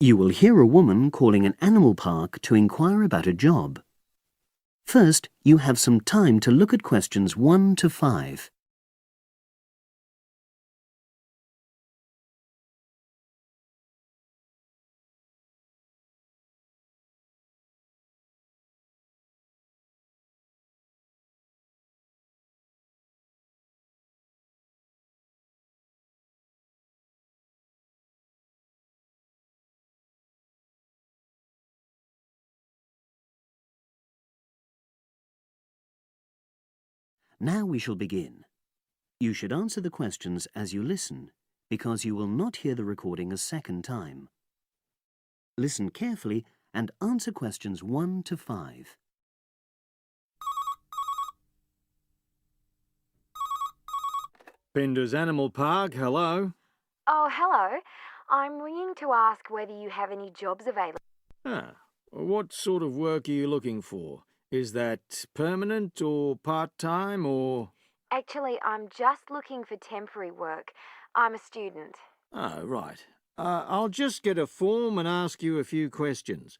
You will hear a woman calling an animal park to inquire about a job. First, you have some time to look at questions 1 to 5. Now we shall begin. You should answer the questions as you listen, because you will not hear the recording a second time. Listen carefully and answer questions 1 to 5. Bender's Animal Park, hello. Oh, hello. I'm ringing to ask whether you have any jobs available. What sort of work are you looking for? Is that permanent or part-time or... Actually, I'm just looking for temporary work. I'm a student. Oh, right. I'll just get a form and ask you a few questions.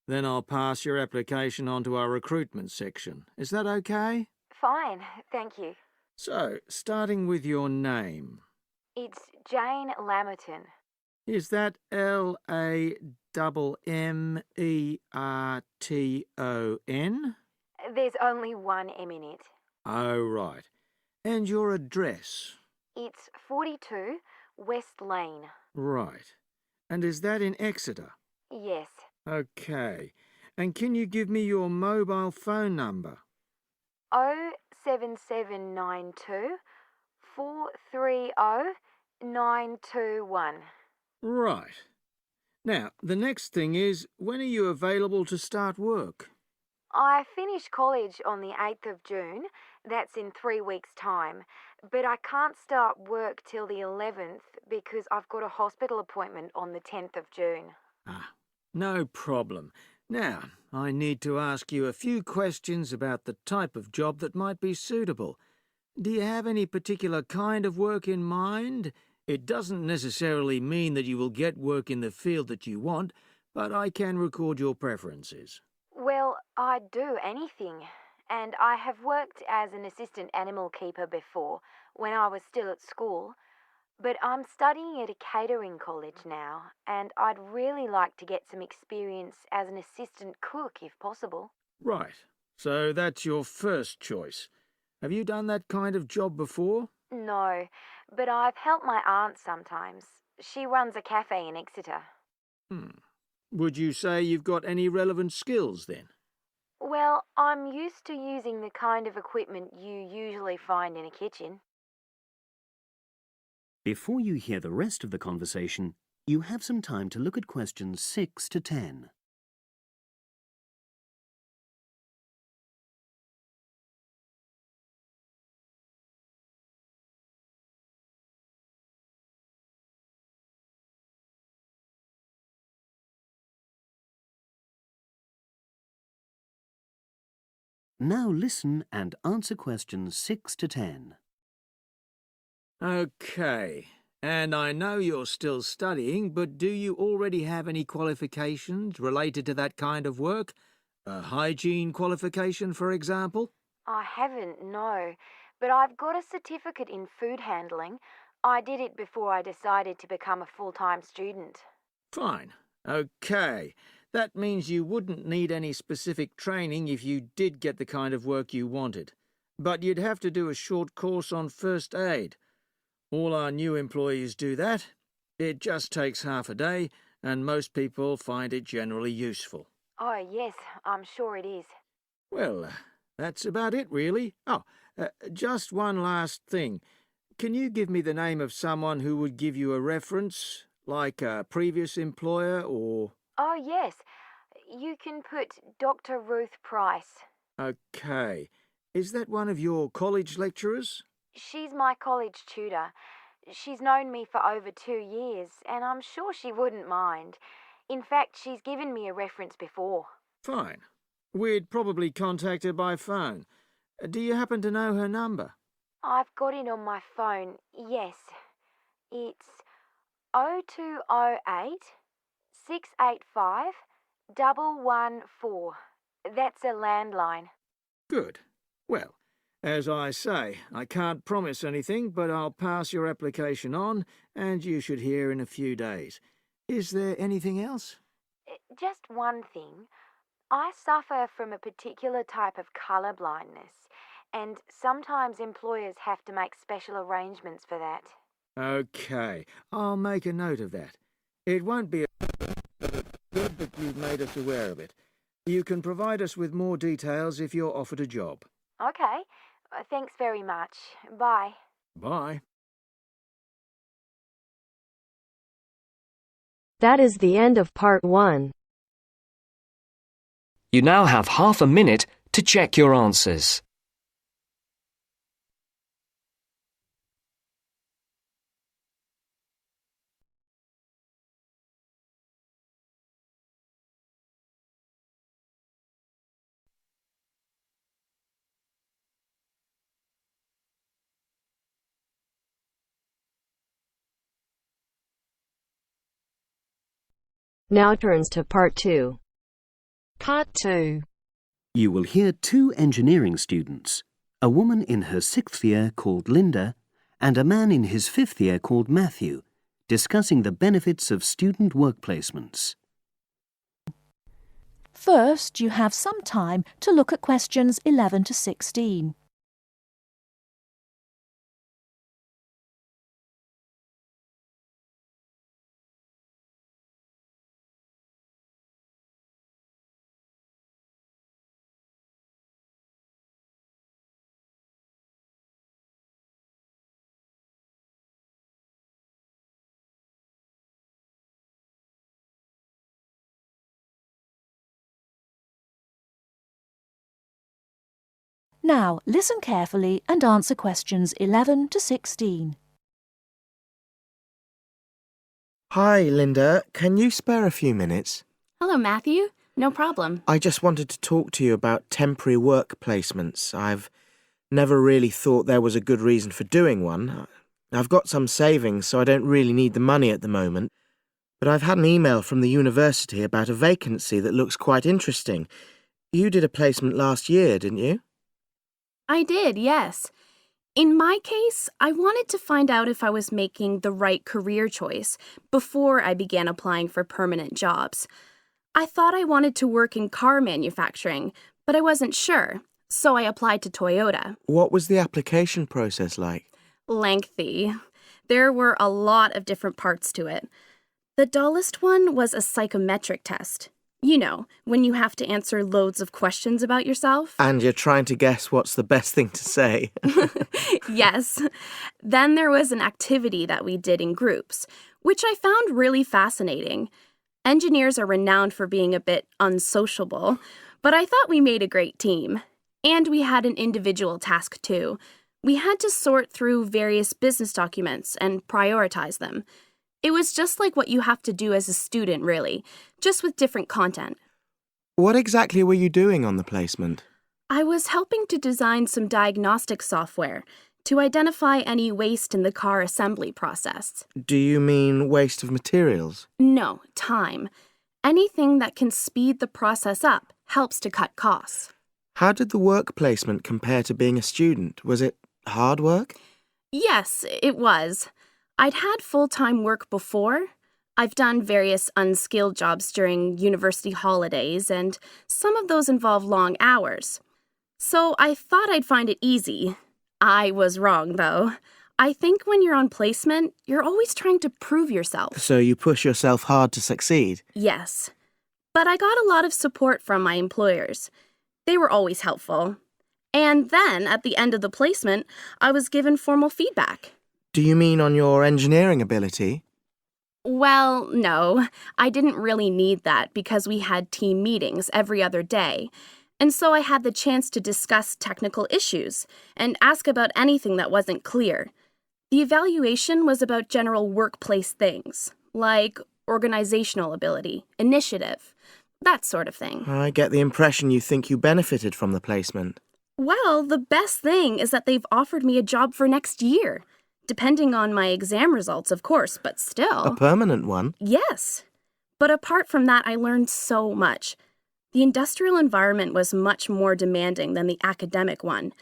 Then I'll pass your application on to our recruitment section. Is that okay? Fine, thank you. So, starting with your name. It's Jane Lammerton. Is that Lammerton? There's only one M in it. Oh, right. And your address? It's 42 West Lane. Right. And is that in Exeter? Yes. Okay. And can you give me your mobile phone number? 07792 430 921. Right. Now, the next thing is, when are you available to start work? I finish college on the 8th of June. That's in 3 weeks' time. But I can't start work till the 11th because I've got a hospital appointment on the 10th of June. No problem. Now, I need to ask you a few questions about the type of job that might be suitable. Do you have any particular kind of work in mind? It doesn't necessarily mean that you will get work in the field that you want, but I can record your preferences. Well, I'd do anything. And I have worked as an assistant animal keeper before, when I was still at school. But I'm studying at a catering college now, and I'd really like to get some experience as an assistant cook if possible. Right. So that's your first choice. Have you done that kind of job before? No, but I've helped my aunt sometimes. She runs a cafe in Exeter. Would you say you've got any relevant skills then? Well, I'm used to using the kind of equipment you usually find in a kitchen. Before you hear the rest of the conversation, you have some time to look at questions 6 to 10. Now listen and answer questions 6 to 10. Okay. And I know you're still studying, but do you already have any qualifications related to that kind of work? A hygiene qualification, for example? I haven't, no, but I've got a certificate in food handling. I did it before I decided to become a full-time student. Fine. Okay. That means you wouldn't need any specific training if you did get the kind of work you wanted. But you'd have to do a short course on first aid. All our new employees do that. It just takes half a day, and most people find it generally useful. Oh, yes, I'm sure it is. Well, that's about it, really. Just one last thing. Can you give me the name of someone who would give you a reference, like a previous employer or... Oh, yes, you can put Dr. Ruth Price. Okay. Is that one of your college lecturers? She's my college tutor. She's known me for over 2 years, and I'm sure she wouldn't mind. In fact, she's given me a reference before. Fine. We'd probably contact her by phone. Do you happen to know her number? I've got it on my phone, yes. It's 0208 685 114. That's a landline. Good. Well, as I say, I can't promise anything, but I'll pass your application on, and you should hear in a few days. Is there anything else? Just one thing. I suffer from a particular type of colour blindness, and sometimes employers have to make special arrangements for that. Okay, I'll make a note of that. It won't be good that you've made us aware of it. You can provide us with more details if you're offered a job. Okay. Thanks very much. Bye. Bye. That is the end of part 1. You now have half a minute to check your answers. Now turns to part 2. Part 2. You will hear 2 engineering students, a woman in her 6th year called Linda and a man in his 5th year called Matthew, discussing the benefits of student work placements. First, you have some time to look at questions 11 to 16. Now, listen carefully and answer questions 11 to 16. Hi, Linda. Can you spare a few minutes? Hello, Matthew. No problem. I just wanted to talk to you about temporary work placements. I've never really thought there was a good reason for doing one. I've got some savings, so I don't really need the money at the moment. But I've had an email from the university about a vacancy that looks quite interesting. You did a placement last year, didn't you? I did, yes. In my case, I wanted to find out if I was making the right career choice before I began applying for permanent jobs. I thought I wanted to work in car manufacturing, but I wasn't sure, so I applied to Toyota. What was the application process like? Lengthy. There were a lot of different parts to it. The dullest one was a psychometric test. You know, when you have to answer loads of questions about yourself. And you're trying to guess what's the best thing to say. Yes. Then there was an activity that we did in groups, which I found really fascinating. Engineers are renowned for being a bit unsociable, but I thought we made a great team. And we had an individual task too. We had to sort through various business documents and prioritize them. It was just like what you have to do as a student, really, just with different content. What exactly were you doing on the placement? I was helping to design some diagnostic software to identify any waste in the car assembly process. Do you mean waste of materials? No, time. Anything that can speed the process up helps to cut costs. How did the work placement compare to being a student? Was it hard work? Yes, it was. I'd had full-time work before. I've done various unskilled jobs during university holidays, and some of those involve long hours. So I thought I'd find it easy. I was wrong, though. I think when you're on placement, you're always trying to prove yourself. So you push yourself hard to succeed? Yes. But I got a lot of support from my employers. They were always helpful. And then, at the end of the placement, I was given formal feedback. Do you mean on your engineering ability? Well, no. I didn't really need that because we had team meetings every other day. And so I had the chance to discuss technical issues and ask about anything that wasn't clear. The evaluation was about general workplace things, like organizational ability, initiative, that sort of thing. I get the impression you think you benefited from the placement. Well, the best thing is that they've offered me a job for next year. Depending on my exam results, of course, but still. A permanent one? Yes. But apart from that, I learned so much. The industrial environment was much more demanding than the academic one,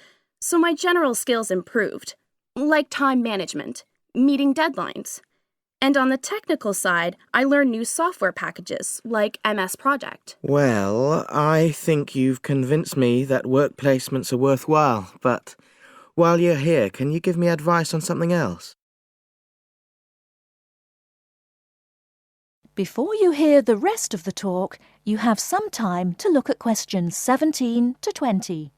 so my general skills improved, like time management, meeting deadlines. And on the technical side, I learned new software packages, like MS Project. Well, I think you've convinced me that work placements are worthwhile, but while you're here, can you give me advice on something else? Before you hear the rest of the talk, you have some time to look at questions 17 to 20.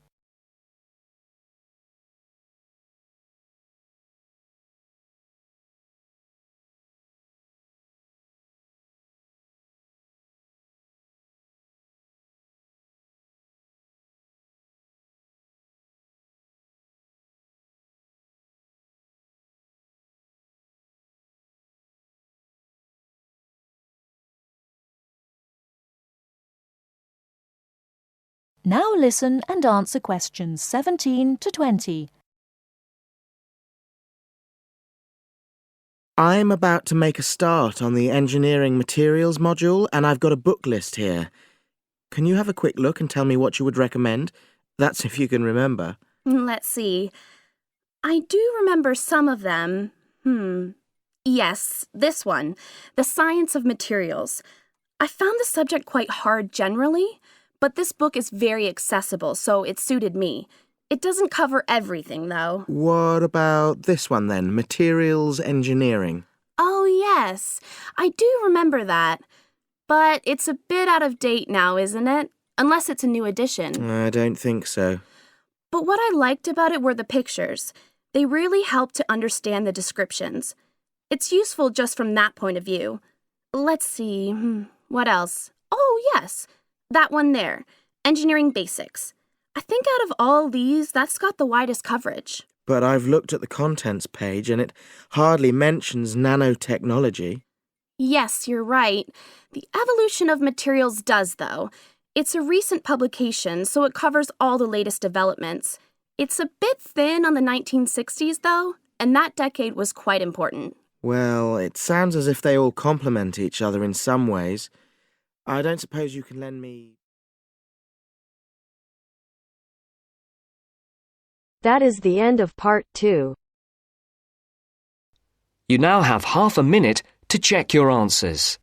Now listen and answer questions 17 to 20. I'm about to make a start on the engineering materials module, and I've got a book list here. Can you have a quick look and tell me what you would recommend? That's if you can remember. Let's see. I do remember some of them. Yes, this one, The Science of Materials. I found the subject quite hard generally, but this book is very accessible, so it suited me. It doesn't cover everything, though. What about this one then, Materials Engineering? Oh, yes, I do remember that. But it's a bit out of date now, isn't it? Unless it's a new edition. I don't think so. But what I liked about it were the pictures. They really helped to understand the descriptions. It's useful just from that point of view. Let's see, what else? Oh, yes, that one there, Engineering Basics. I think out of all these, that's got the widest coverage. But I've looked at the contents page and it hardly mentions nanotechnology. Yes, you're right. The evolution of materials does, though. It's a recent publication, so it covers all the latest developments. It's a bit thin on the 1960s, though, and that decade was quite important. Well, it sounds as if they all complement each other in some ways. I don't suppose you can lend me... That is the end of part 2. You now have half a minute to check your answers.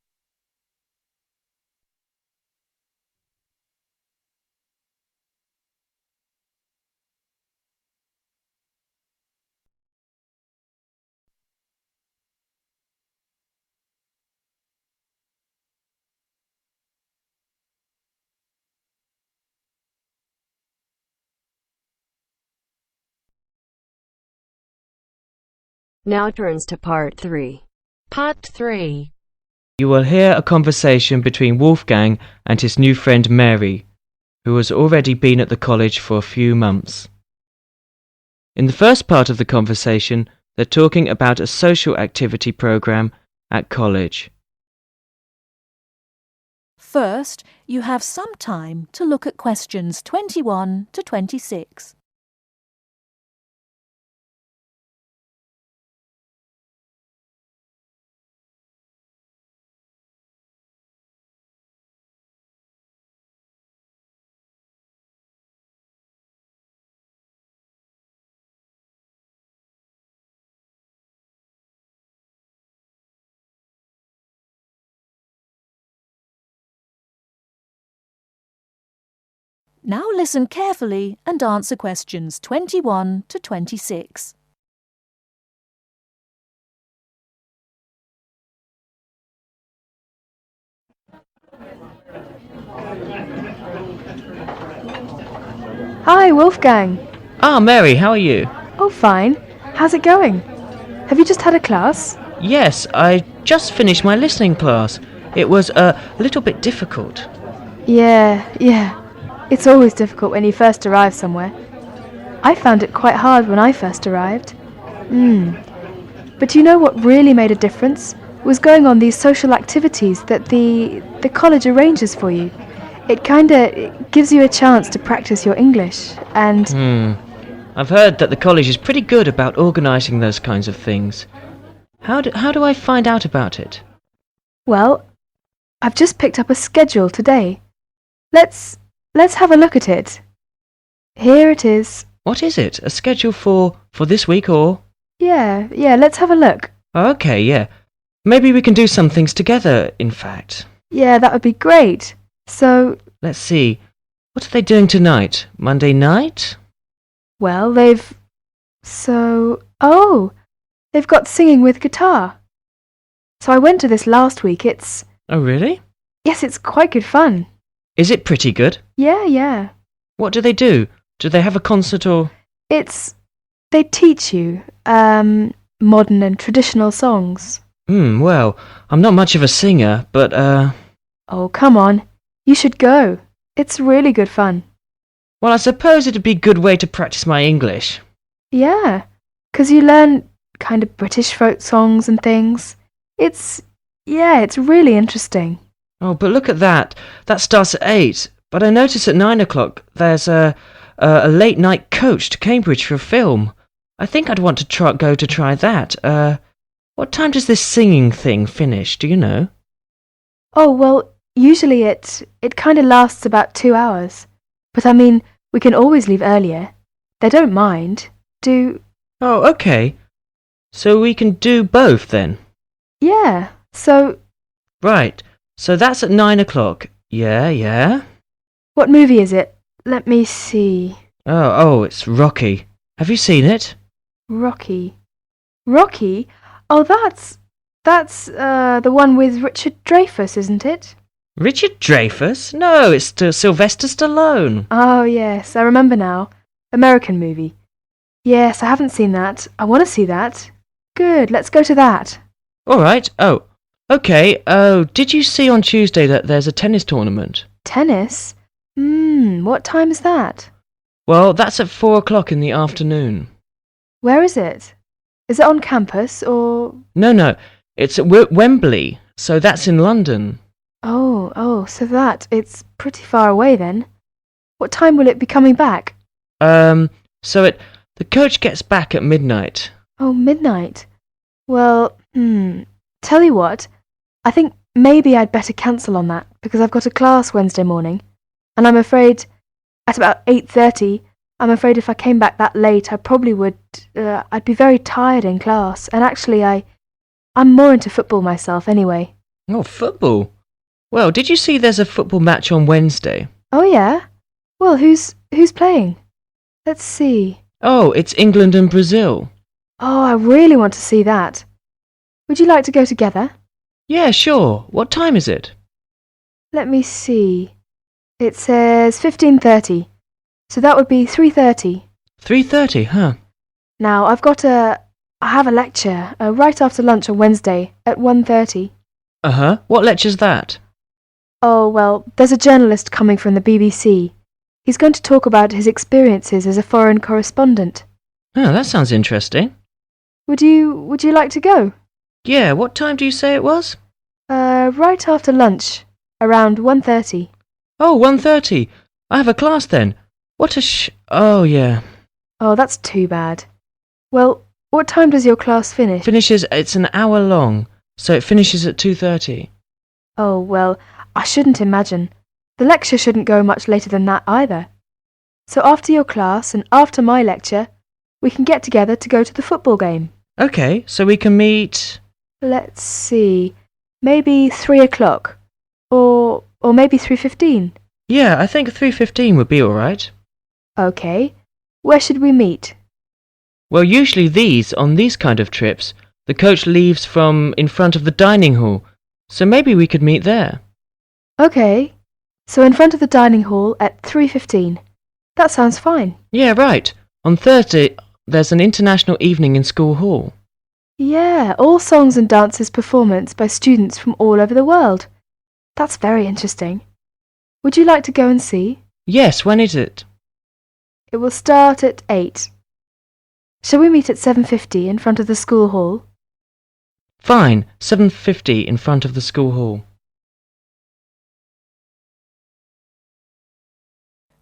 Now turns to part 3. Part 3. You will hear a conversation between Wolfgang and his new friend Mary, who has already been at the college for a few months. In the first part of the conversation, they're talking about a social activity program at college. First, you have some time to look at questions 21 to 26. Now listen carefully and answer questions 21 to 26. Hi, Wolfgang. Ah, Mary, how are you? Oh, fine. How's it going? Have you just had a class? Yes, I just finished my listening class. It was a little bit difficult. Yeah. It's always difficult when you first arrive somewhere. I found it quite hard when I first arrived. But you know what really made a difference? Was going on these social activities that the college arranges for you. It gives you a chance to practice your English, and... I've heard that the college is pretty good about organising those kinds of things. How do I find out about it? Well, I've just picked up a schedule today. Let's have a look at it. Here it is. What is it? A schedule for this week or? Yeah, let's have a look. Okay, yeah. Maybe we can do some things together, in fact. Yeah, that would be great. So, Let's see. What are they doing tonight? Monday night? well, they've got singing with guitar. So I went to this last week. Oh, really? Yes, it's quite good fun. Is it pretty good? Yeah. What do they do? Do they have a concert or? They teach you, modern and traditional songs. Well, I'm not much of a singer, but, Oh, come on. You should go. It's really good fun. well, I suppose it'd be a good way to practice my English. Yeah, 'cause you learn kind of British folk songs and things. It's really interesting. Oh, but look at that. That starts at 8. But I notice at 9 o'clock there's a late night coach to Cambridge for a film. I think I'd want to try that. What time does this singing thing finish? Do you know? Oh, well, usually it kind of lasts about 2 hours. But I mean, we can always leave earlier. They don't mind. Oh, okay. So we can do both then? Yeah, so Right. So that's at 9 o'clock. Yeah. what movie is it? Let me see. Oh, it's Rocky. Have you seen it? Rocky? Oh, that's the one with Richard Dreyfuss, isn't it? Richard Dreyfuss? No, it's Sylvester Stallone. Oh, yes, I remember now. American movie. Yes, I haven't seen that. I want to see that. Good, let's go to that. All right. Oh, okay. Oh, did you see on Tuesday that there's a tennis tournament? Tennis? What time is that? Well, that's at 4 o'clock in the afternoon. Where is it? Is it on campus or... No, it's at Wembley, so that's in London. Oh, so it's pretty far away then. What time will it be coming back? The coach gets back at midnight. Oh, midnight. Well, tell you what, I think maybe I'd better cancel on that because I've got a class Wednesday morning, and I'm afraid at about 8:30, I'm afraid if I came back that late, I probably would, I'd be very tired in class, and actually I'm more into football myself anyway. Oh, football? Well, did you see there's a football match on Wednesday? Oh yeah? Well, who's playing? Let's see. Oh, it's England and Brazil. Oh, I really want to see that. Would you like to go together? Yeah, sure. What time is it? Let me see. It says 15:30. So that would be 3:30. 3:30, huh? Now, I have a lecture right after lunch on Wednesday at 1:30. Uh-huh. What lecture's that? Oh, well, there's a journalist coming from the BBC. He's going to talk about his experiences as a foreign correspondent. Oh, that sounds interesting. Would you like to go? Yeah, what time do you say it was? Right after lunch, around 1:30. Oh, 1:30. I have a class then. Oh, yeah. Oh, that's too bad. Well, what time does your class finish? It's an hour long, so it finishes at 2:30. Oh, well, I shouldn't imagine. The lecture shouldn't go much later than that either. So after your class and after my lecture, we can get together to go to the football game. Okay, so we can meet... Let's see, maybe 3 o'clock. Or maybe 3:15. Yeah, I think 3:15 would be all right. Okay, where should we meet? Well, usually on these kind of trips, the coach leaves from in front of the dining hall, so maybe we could meet there. Okay, so in front of the dining hall at 3:15. That sounds fine. Yeah, right. On Thursday, there's an international evening in school hall. Yeah, all songs and dances performance by students from all over the world. That's very interesting. Would you like to go and see? Yes, when is it? It will start at 8. Shall we meet at 7:50 in front of the school hall? Fine, 7:50 in front of the school hall.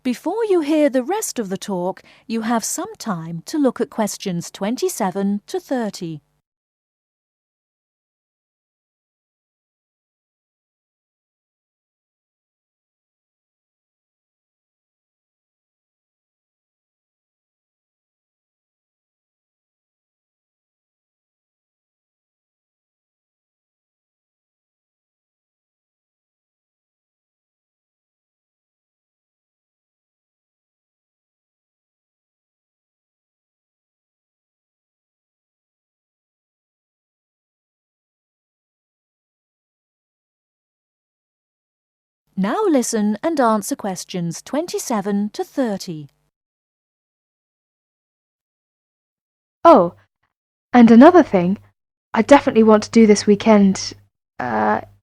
Before you hear the rest of the talk, you have some time to look at questions 27 to 30. Now listen and answer questions 27 to 30. Oh, and another thing I definitely want to do this weekend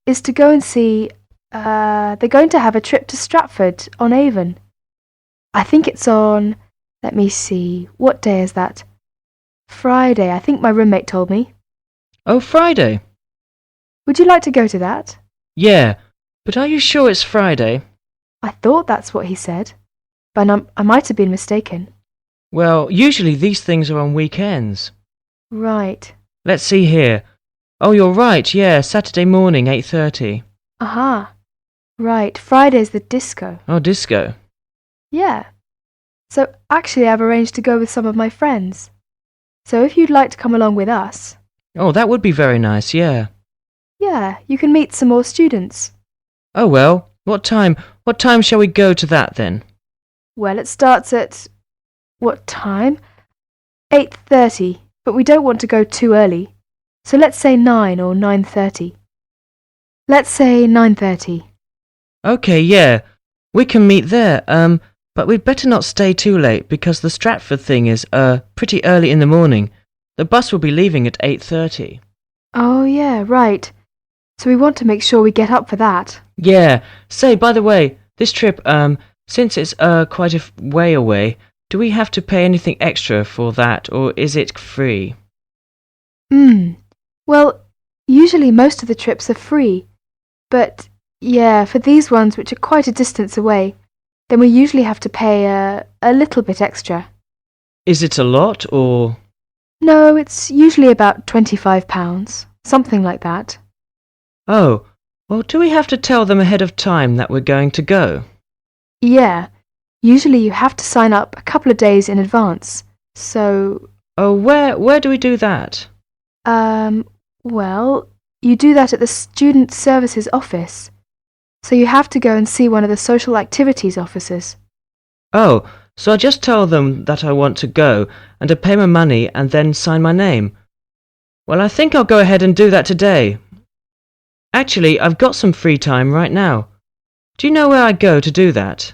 is to go and see. They're going to have a trip to Stratford on Avon. I think it's on. Let me see. What day is that? Friday, I think my roommate told me. Oh, Friday? Would you like to go to that? Yeah, but are you sure it's Friday? I thought that's what he said, but I might have been mistaken. Well, usually these things are on weekends. Right. Let's see here. Oh, you're right, yeah, Saturday morning, 8:30. Aha. Right, Friday's the disco. Oh, disco. Yeah. So actually I've arranged to go with some of my friends. So if you'd like to come along with us. Oh, that would be very nice, yeah. Yeah, you can meet some more students. Oh, well, what time shall we go to that then? Well, it starts at what time? 8:30, but we don't want to go too early. So let's say 9 or 9:30. Let's say 9:30. Okay, yeah, we can meet there, but we'd better not stay too late because the Stratford thing is, pretty early in the morning. The bus will be leaving at 8:30. Oh yeah, right. So we want to make sure we get up for that. Yeah, say, by the way, this trip, since it's, quite a way away, do we have to pay anything extra for that, or is it free? Well, usually most of the trips are free. But yeah, for these ones which are quite a distance away, then we usually have to pay a little bit extra. Is it a lot, or? No, it's usually about £25, something like that. Oh, well, do we have to tell them ahead of time that we're going to go? Yeah, usually you have to sign up a couple of days in advance. So, Oh, where do we do that? well, you do that at the Student Services office. So you have to go and see one of the social activities officers. Oh, so I just tell them that I want to go, and to pay my money, and then sign my name. Well, I think I'll go ahead and do that today. Actually, I've got some free time right now. Do you know where I go to do that?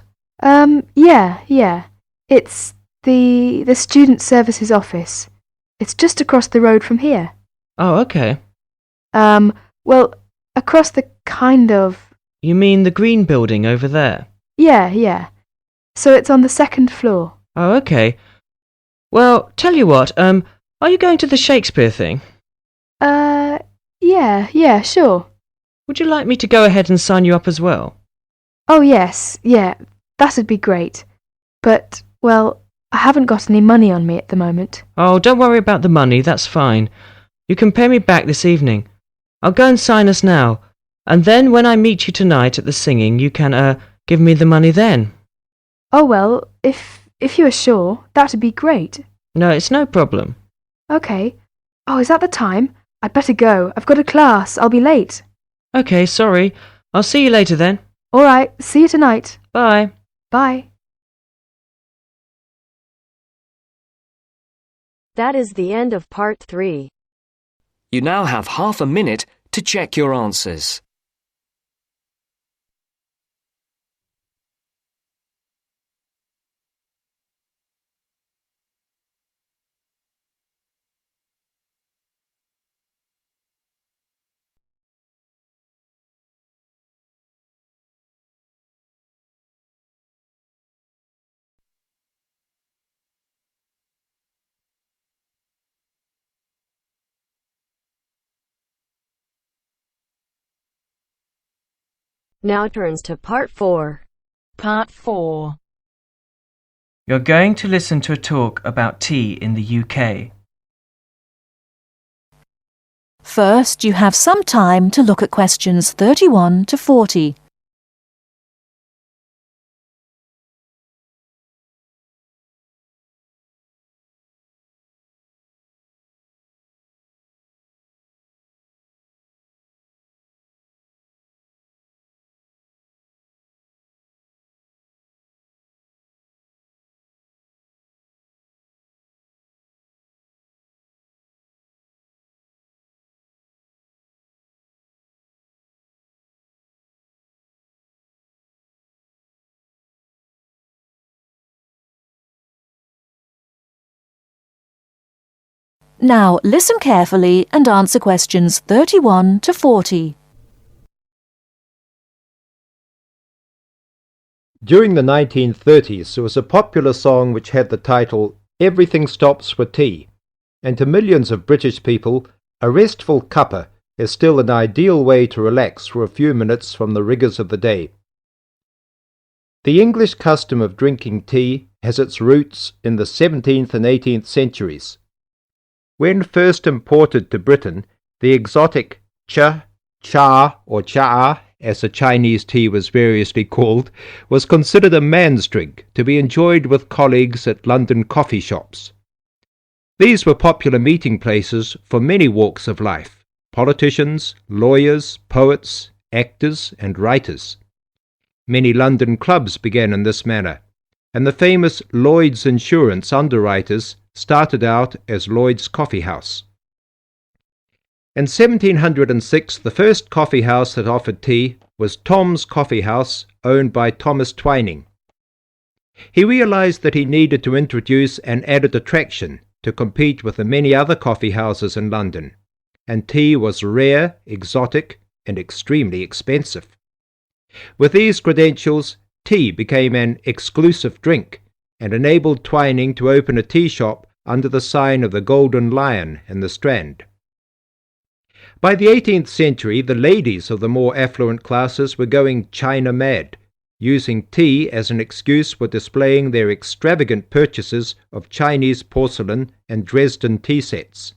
Yeah. It's the Student Services office. It's just across the road from here. Oh, okay. Well, across the kind of... You mean the green building over there? Yeah. So it's on the second floor. Oh, okay. Well, tell you what, are you going to the Shakespeare thing? Yeah, sure. Would you like me to go ahead and sign you up as well? Oh, yes, yeah, that'd be great. But, well, I haven't got any money on me at the moment. Oh, don't worry about the money, that's fine. You can pay me back this evening. I'll go and sign us now, and then when I meet you tonight at the singing, you can, give me the money then. Oh, well, if you are sure, that'd be great. No, it's no problem. Okay. Oh, is that the time? I'd better go. I've got a class. I'll be late. Okay, sorry. I'll see you later then. All right, see you tonight. Bye. Bye. That is the end of part 3. You now have half a minute to check your answers. Now turns to part 4. Part 4. You're going to listen to a talk about tea in the UK. First, you have some time to look at questions 31 to 40. Now listen carefully and answer questions 31 to 40. During the 1930s, there was a popular song which had the title Everything Stops for Tea, and to millions of British people, a restful cuppa is still an ideal way to relax for a few minutes from the rigours of the day. The English custom of drinking tea has its roots in the 17th and 18th centuries. When first imported to Britain, the exotic cha, or cha, as the Chinese tea was variously called, was considered a man's drink to be enjoyed with colleagues at London coffee shops. These were popular meeting places for many walks of life: politicians, lawyers, poets, actors, and writers. Many London clubs began in this manner, and the famous Lloyd's Insurance underwriters started out as Lloyd's Coffee House. In 1706, the first coffee house that offered tea was Tom's Coffee House, owned by Thomas Twining. He realized that he needed to introduce an added attraction to compete with the many other coffee houses in London, and tea was rare, exotic, and extremely expensive. With these credentials, tea became an exclusive drink and enabled Twining to open a tea shop under the sign of the Golden Lion in the Strand. By the 18th century, the ladies of the more affluent classes were going China mad, using tea as an excuse for displaying their extravagant purchases of Chinese porcelain and Dresden tea sets.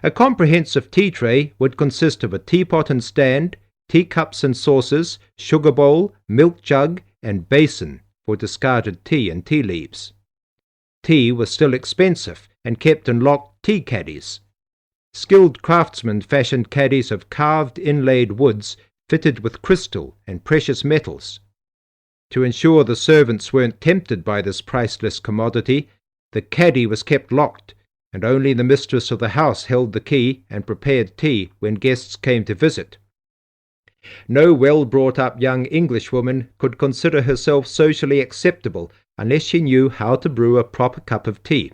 A comprehensive tea tray would consist of a teapot and stand, teacups and saucers, sugar bowl, milk jug, and basin for discarded tea and tea leaves. Tea was still expensive and kept in locked tea caddies. Skilled craftsmen fashioned caddies of carved inlaid woods fitted with crystal and precious metals. To ensure the servants weren't tempted by this priceless commodity, the caddy was kept locked, and only the mistress of the house held the key and prepared tea when guests came to visit. No well-brought-up young Englishwoman could consider herself socially acceptable unless she knew how to brew a proper cup of tea.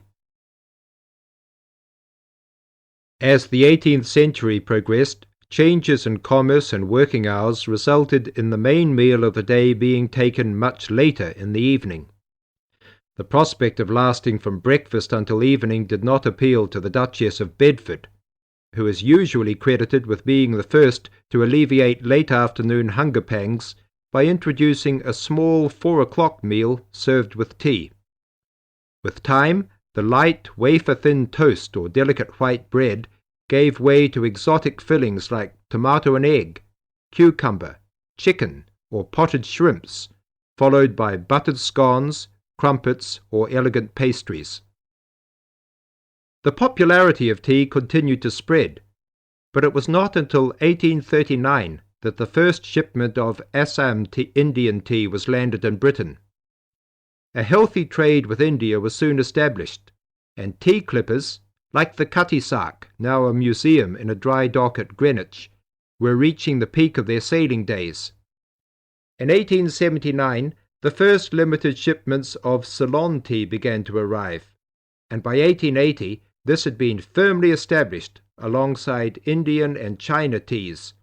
As the 18th century progressed, changes in commerce and working hours resulted in the main meal of the day being taken much later in the evening. The prospect of lasting from breakfast until evening did not appeal to the Duchess of Bedford, who is usually credited with being the first to alleviate late afternoon hunger pangs by introducing a small 4 o'clock meal served with tea. With time, the light, wafer-thin toast or delicate white bread gave way to exotic fillings like tomato and egg, cucumber, chicken, or potted shrimps, followed by buttered scones, crumpets, or elegant pastries. The popularity of tea continued to spread, but it was not until 1839 that the first shipment of Assam Indian tea was landed in Britain. A healthy trade with India was soon established, and tea clippers, like the Cutty Sark, now a museum in a dry dock at Greenwich, were reaching the peak of their sailing days. In 1879, the first limited shipments of Ceylon tea began to arrive, and by 1880 this had been firmly established alongside Indian and China teas,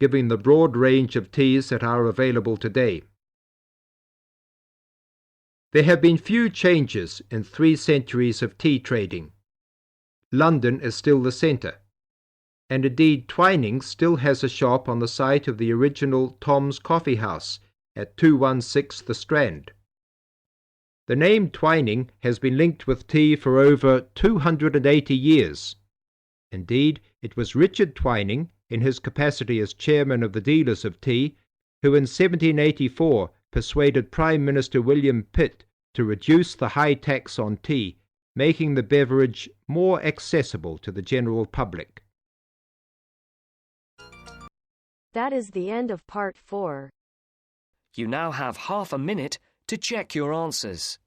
giving the broad range of teas that are available today. There have been few changes in 3 centuries of tea trading. London is still the centre, and indeed Twining still has a shop on the site of the original Tom's Coffee House at 216 The Strand. The name Twining has been linked with tea for over 280 years. Indeed, it was Richard Twining, in his capacity as chairman of the dealers of tea, who in 1784 persuaded Prime Minister William Pitt to reduce the high tax on tea, making the beverage more accessible to the general public. That is the end of part 4. You now have half a minute to check your answers.